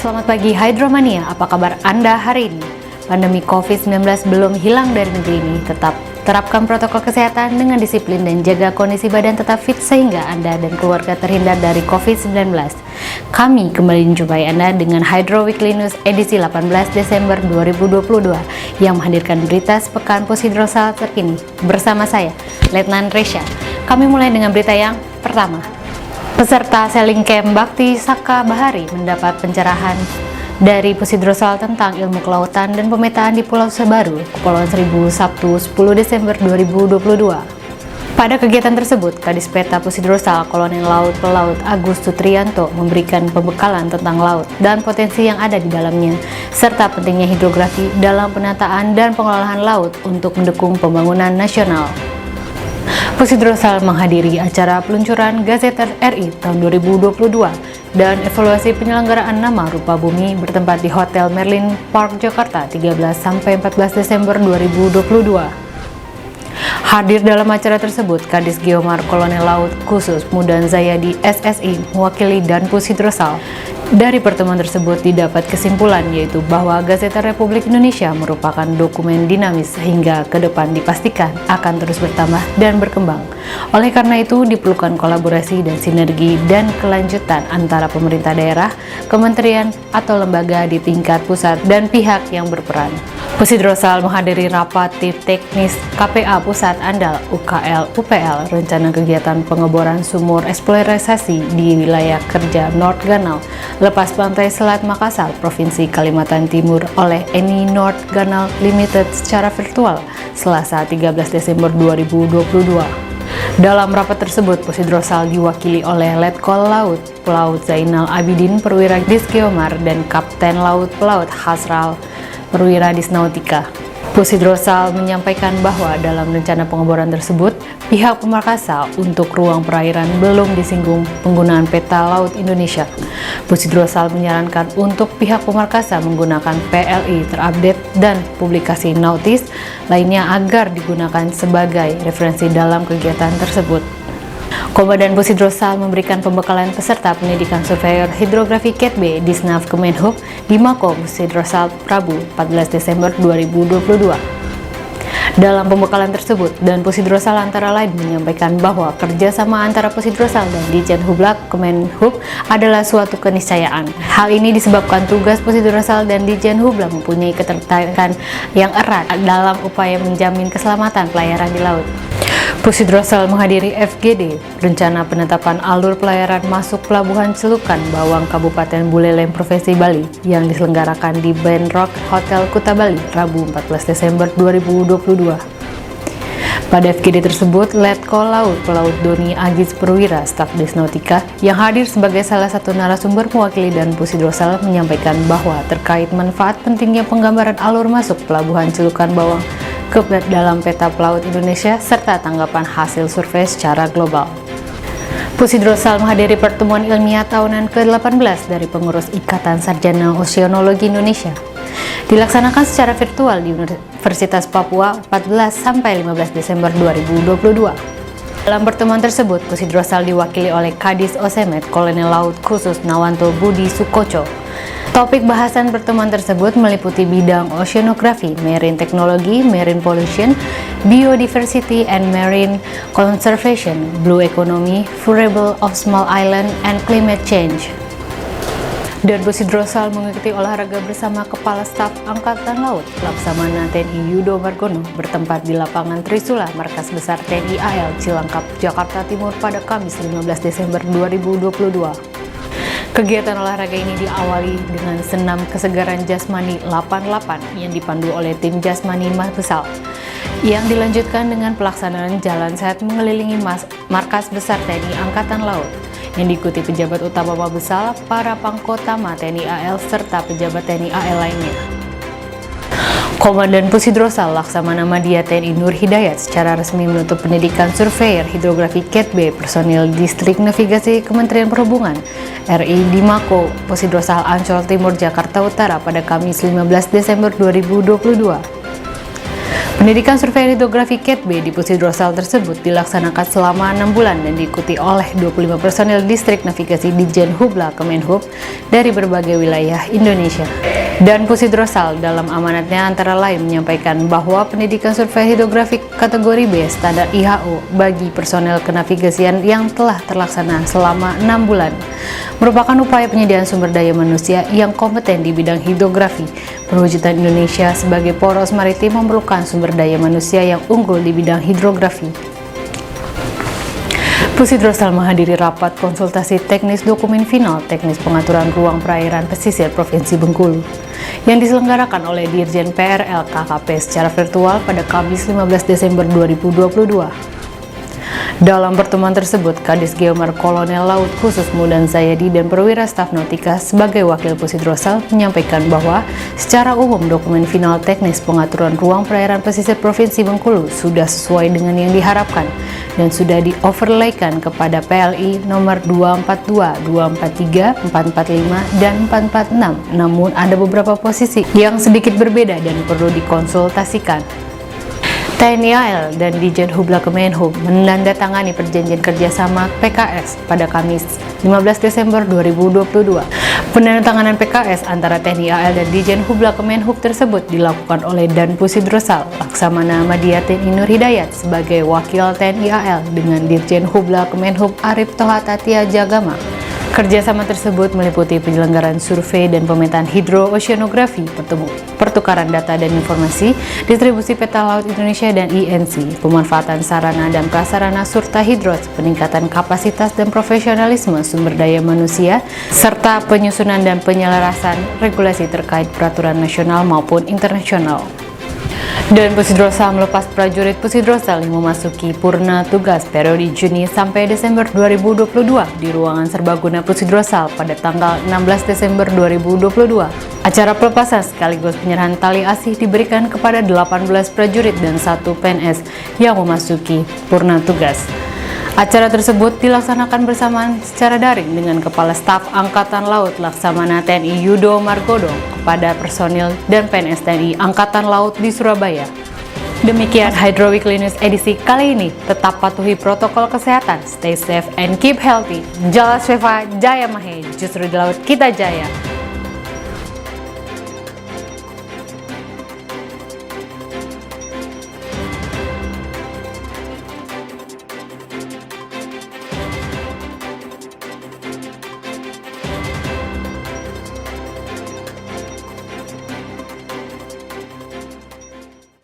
Selamat pagi Hydromania, apa kabar Anda hari ini? Pandemi COVID-19 belum hilang dari negeri ini, tetap terapkan protokol kesehatan dengan disiplin dan jaga kondisi badan tetap fit sehingga Anda dan keluarga terhindar dari COVID-19. Kami kembali menjumpai Anda dengan Hydro Weekly News edisi 18 Desember 2022 yang menghadirkan berita sepekan Pusidrosal terkini. Bersama saya, Letnan Resya. Kami mulai dengan berita yang pertama. Peserta Selling Camp Bakti Saka Bahari mendapat pencerahan dari Pusidrosal tentang ilmu kelautan dan pemetaan di Pulau Sebaru, Kepulauan Seribu, Sabtu 10 Desember 2022. Pada kegiatan tersebut, Kadis Peta Pusidrosal Kolonel Laut Pelaut Agus Sutrianto memberikan pembekalan tentang laut dan potensi yang ada di dalamnya, serta pentingnya hidrografi dalam penataan dan pengelolaan laut untuk mendukung pembangunan nasional. Pusidrosal menghadiri acara peluncuran Gazeter RI tahun 2022 dan evaluasi penyelenggaraan nama rupa bumi bertempat di Hotel Merlin Park Jakarta 13-14 Desember 2022. Hadir dalam acara tersebut, Kadis Geomar Kolonel Laut Khusus Mudan Zayadi SSI mewakili dan Pusidrosal. Dari pertemuan tersebut didapat kesimpulan yaitu bahwa Gazeter Republik Indonesia merupakan dokumen dinamis sehingga ke depan dipastikan akan terus bertambah dan berkembang. Oleh karena itu diperlukan kolaborasi dan sinergi dan kelanjutan antara pemerintah daerah, kementerian atau lembaga di tingkat pusat dan pihak yang berperan. Pusidrosal menghadiri rapat tim teknis KPA Pusat Andal UKL UPL rencana kegiatan pengeboran sumur eksploitasi di wilayah kerja North Ganal, lepas pantai Selat Makassar, Provinsi Kalimantan Timur oleh Eni North Ganal Limited secara virtual Selasa 13 Desember 2022. Dalam rapat tersebut, Pusidrosal diwakili oleh Letkol Laut Pelaut Zainal Abidin Perwira Disgeomar dan Kapten Laut Pelaut Hasral Perwira Disnautika. Pusidrosal menyampaikan bahwa dalam rencana pengeboran tersebut, pihak Pemerkasa untuk ruang perairan belum disinggung penggunaan peta laut Indonesia. Pusidrosal menyarankan untuk pihak Pemerkasa menggunakan PLI terupdate dan publikasi nautis lainnya agar digunakan sebagai referensi dalam kegiatan tersebut. Komandan Pusidrosal memberikan pembekalan peserta pendidikan surveyor hidrografi Ket B di Snaf Kemenhub di Mako Pusidrosal Rabu 14 Desember 2022. Dalam pembekalan tersebut, dan Pusidrosal antara lain menyampaikan bahwa kerjasama antara Pusidrosal dan Ditjen Hublak Kemenhub adalah suatu keniscayaan. Hal ini disebabkan tugas Pusidrosal dan Ditjen Hublak mempunyai ketertarikan yang erat dalam upaya menjamin keselamatan pelayaran di laut. Pusidrosal menghadiri FGD, Rencana Penetapan Alur Pelayaran Masuk Pelabuhan Celukan Bawang Kabupaten Buleleng Provinsi Bali yang diselenggarakan di Band Rock Hotel Kuta Bali, Rabu 14 Desember 2022. Pada FGD tersebut, Letkol Laut Pelaut Doni Agis Perwira, staf Disnautika, yang hadir sebagai salah satu narasumber mewakili dan Pusidrosal menyampaikan bahwa terkait manfaat pentingnya penggambaran alur masuk Pelabuhan Celukan Bawang ke dalam peta pelaut Indonesia serta tanggapan hasil survei secara global. Pusidrosal menghadiri pertemuan ilmiah tahunan ke-18 dari pengurus Ikatan Sarjana Oceanologi Indonesia. Dilaksanakan secara virtual di Universitas Papua 14-15 Desember 2022. Dalam pertemuan tersebut, Pusidrosal diwakili oleh Kadis Osemet Kolonel Laut Khusus Nawanto Budi Sukoco. Topik bahasan pertemuan tersebut meliputi bidang oceanografi, marine technology, marine pollution, biodiversity and marine conservation, blue economy, vulnerable of small island, and climate change. Dan Pusidrosal mengikuti olahraga bersama Kepala Staf Angkatan Laut Laksamana TNI Yudo Margono bertempat di lapangan Trisula, Markas Besar TNI AL Cilangkap, Jakarta Timur pada Kamis 15 Desember 2022. Kegiatan olahraga ini diawali dengan senam kesegaran jasmani 88 yang dipandu oleh tim jasmani Mabesal, yang dilanjutkan dengan pelaksanaan jalan sehat mengelilingi Markas Besar TNI Angkatan Laut, yang diikuti pejabat utama Mabesal, para Pangkotama TNI AL, serta pejabat TNI AL lainnya. Komandan Pusidrosal Laksamana Madya TNI Nur Hidayat secara resmi menutup pendidikan surveyor hidrografi Ket B personil Distrik Navigasi Kementerian Perhubungan RI di Mako Pusidrosal Ancol Timur Jakarta Utara pada Kamis 15 Desember 2022. Pendidikan survei hidrografi Cat B di Pusidrosal tersebut dilaksanakan selama 6 bulan dan diikuti oleh 25 personel distrik navigasi Ditjen Hubla Kemenhub dari berbagai wilayah Indonesia. Dan Pusidrosal dalam amanatnya antara lain menyampaikan bahwa pendidikan survei hidrografi kategori B standar IHO bagi personel kenavigasian yang telah terlaksana selama 6 bulan merupakan upaya penyediaan sumber daya manusia yang kompeten di bidang hidrografi. Perwujudan Indonesia sebagai poros maritim memerlukan sumber daya manusia yang unggul di bidang hidrografi. Pusidrosal menghadiri rapat konsultasi teknis dokumen final teknis pengaturan ruang perairan pesisir Provinsi Bengkulu yang diselenggarakan oleh Dirjen PRL KKP secara virtual pada Kamis 15 Desember 2022. Dalam pertemuan tersebut, Kadis Geomar Kolonel Laut Khusus Mudan Zayadi dan perwira staf Nautika sebagai wakil Pusidrosal menyampaikan bahwa secara umum dokumen final teknis pengaturan ruang perairan pesisir Provinsi Bengkulu sudah sesuai dengan yang diharapkan dan sudah di-overlaykan kepada PLI nomor 242, 243, 445, dan 446. Namun ada beberapa posisi yang sedikit berbeda dan perlu dikonsultasikan. TNI AL dan Ditjen Hubla Kemenhub menandatangani perjanjian kerjasama PKS pada Kamis 15 Desember 2022. Penandatanganan PKS antara TNI AL dan Ditjen Hubla Kemenhub tersebut dilakukan oleh Dan Pusidrosal Laksamana Madiatin Nur Hidayat sebagai wakil TNI AL dengan Ditjen Hubla Kemenhub Arif Toha Tatia Jagama. Kerjasama tersebut meliputi penyelenggaraan survei dan pemetaan hidrooceanografi, pertukaran data dan informasi, distribusi peta laut Indonesia dan INC, pemanfaatan sarana dan prasarana surta hidros, peningkatan kapasitas dan profesionalisme sumber daya manusia, serta penyusunan dan penyelarasan regulasi terkait peraturan nasional maupun internasional. Dan Pusidrosal melepas prajurit Pusidrosal yang memasuki purna tugas periode Juni sampai Desember 2022 di ruangan serbaguna Pusidrosal pada tanggal 16 Desember 2022. Acara pelepasan sekaligus penyerahan tali asih diberikan kepada 18 prajurit dan 1 PNS yang memasuki purna tugas. Acara tersebut dilaksanakan bersamaan secara daring dengan Kepala Staf Angkatan Laut Laksamana TNI Yudo Margono kepada personil dan PNS TNI Angkatan Laut di Surabaya. Demikian Hydro Weekly News edisi kali ini. Tetap patuhi protokol kesehatan, stay safe and keep healthy. Jala Sveva Jaya Mahe, justru di laut kita jaya.